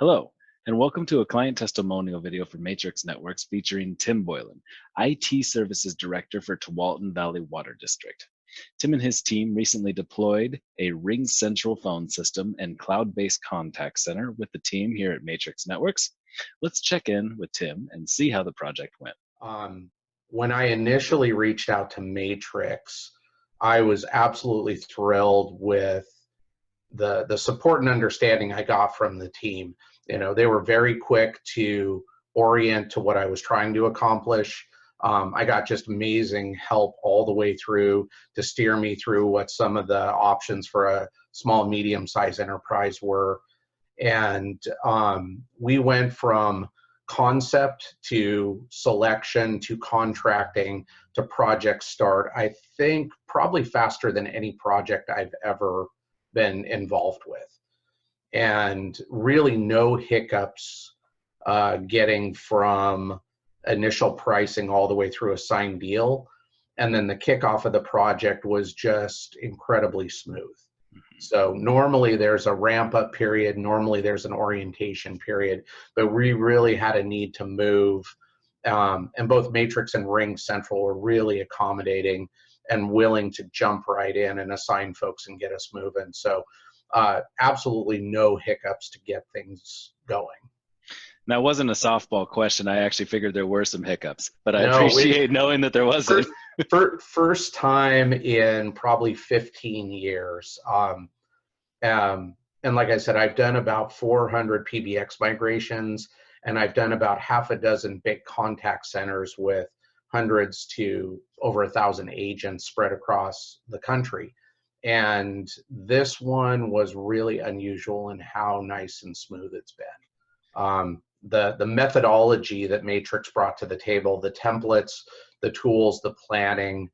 Hello, and welcome to a client testimonial video for Matrix Networks featuring Tim Boylan, IT Services Director for Tualatin Valley Water District. Tim and his team recently deployed a RingCentral phone system and cloud-based contact center with the team here at Matrix Networks. Let's check in with Tim and see how the project went. When I initially reached out to Matrix, I was absolutely thrilled with the support and understanding I got from the team. You know, they were very quick to orient to what I was trying to accomplish. I got just amazing help all the way through to steer me through what some of the options for a small, medium-sized enterprise were. And we went from concept to selection to contracting to project start, I think probably faster than any project I've ever been involved with. And really no hiccups getting from initial pricing all the way through a signed deal. And then the kickoff of the project was just incredibly smooth. So normally there's a ramp up period, normally there's an orientation period, but we really had a need to move. And both Matrix and RingCentral were really accommodating and willing to jump right in and assign folks and get us moving. So absolutely no hiccups to get things going. That wasn't a softball question. I actually figured there were some hiccups, but I No, appreciate knowing that there wasn't. First time in probably 15 years. And like I said, I've done about 400 PBX migrations, and I've done about half a dozen big contact centers with hundreds to over 1,000 agents spread across the country. And this one was really unusual in how nice and smooth it's been. The methodology that Matrix brought to the table, the templates, the tools, the planning,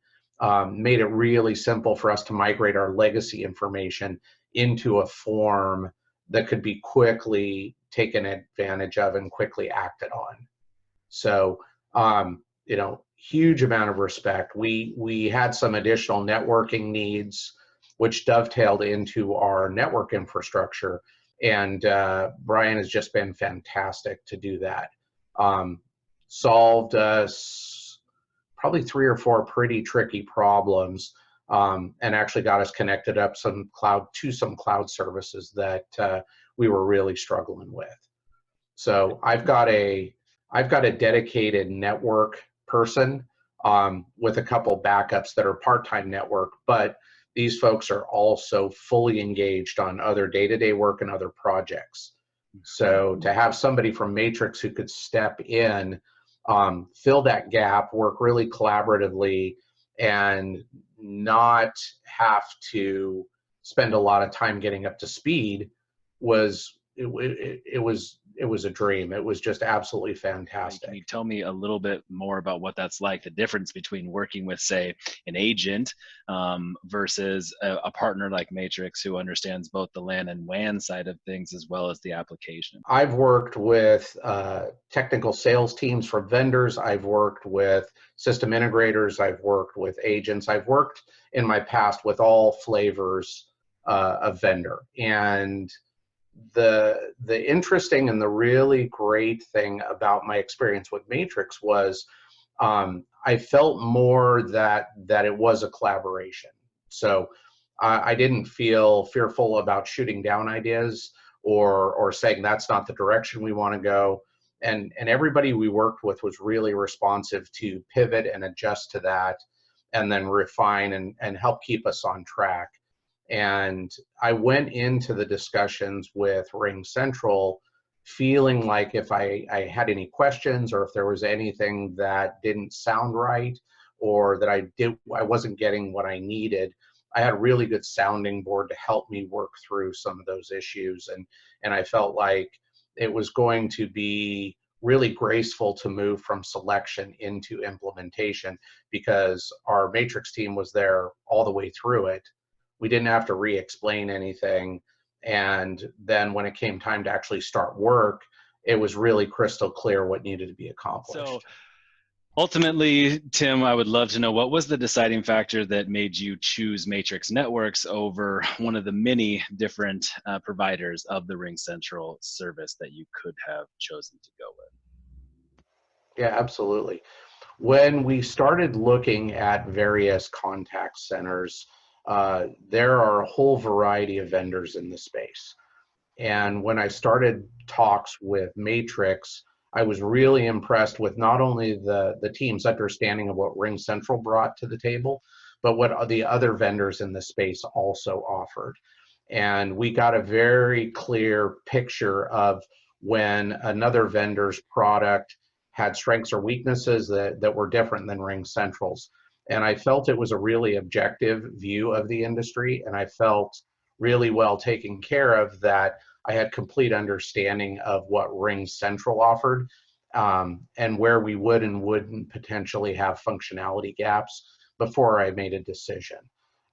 made it really simple for us to migrate our legacy information into a form that could be quickly taken advantage of and quickly acted on. So, you know, huge amount of respect. We had some additional networking needs, which dovetailed into our network infrastructure. And Brian has just been fantastic to do that. Solved us probably 3 or 4 pretty tricky problems, and actually got us connected up to some cloud services that we were really struggling with. So I've got a dedicated network person with a couple backups that are part-time network, but these folks are also fully engaged on other day-to-day work and other projects. So to have somebody from Matrix who could step in, fill that gap, work really collaboratively, and not have to spend a lot of time getting up to speed it was a dream. It was just absolutely fantastic. Can you tell me a little bit more about what that's like, the difference between working with, say, an agent versus a partner like Matrix who understands both the LAN and WAN side of things as well as the application? I've worked with technical sales teams for vendors. I've worked with system integrators. I've worked with agents. I've worked in my past with all flavors of vendor. And the interesting and the really great thing about my experience with Matrix was I felt more that it was a collaboration. So I didn't feel fearful about shooting down ideas or saying that's not the direction we want to go. And everybody we worked with was really responsive to pivot and adjust to that, and then refine and help keep us on track. And I went into the discussions with RingCentral feeling like if I had any questions or if there was anything that didn't sound right or that I wasn't getting what I needed, I had a really good sounding board to help me work through some of those issues. And I felt like it was going to be really graceful to move from selection into implementation because our Matrix team was there all the way through it. We didn't have to re-explain anything. And then when it came time to actually start work, it was really crystal clear what needed to be accomplished. So Ultimately, Tim, I would love to know, what was the deciding factor that made you choose Matrix Networks over one of the many different providers of the RingCentral service that you could have chosen to go with? Yeah, absolutely. When we started looking at various contact centers, there are a whole variety of vendors in the space. And when I started talks with Matrix, I was really impressed with not only the team's understanding of what RingCentral brought to the table, but what the other vendors in the space also offered. And we got a very clear picture of when another vendor's product had strengths or weaknesses that were different than RingCentral's. And I felt it was a really objective view of the industry, and I felt really well taken care of, that I had complete understanding of what RingCentral offered, and where we would and wouldn't potentially have functionality gaps before I made a decision.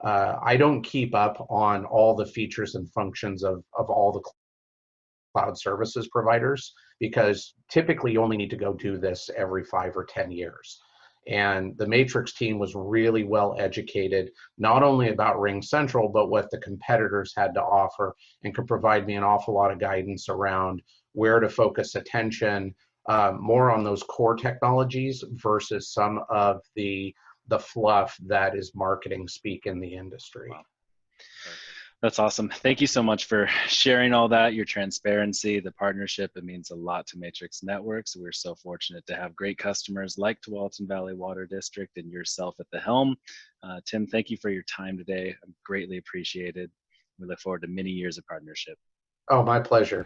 I don't keep up on all the features and functions of all the cloud services providers, because typically you only need to go do this every 5 or 10 years. And the Matrix team was really well educated, not only about RingCentral, but what the competitors had to offer, and could provide me an awful lot of guidance around where to focus attention, more on those core technologies versus some of the fluff that is marketing speak in the industry. Wow. That's awesome. Thank you so much for sharing all that, your transparency, the partnership. It means a lot to Matrix Networks. We're so fortunate to have great customers like Tualatin Valley Water District and yourself at the helm. Tim, thank you for your time today. I'm greatly appreciated. We look forward to many years of partnership. Oh, my pleasure.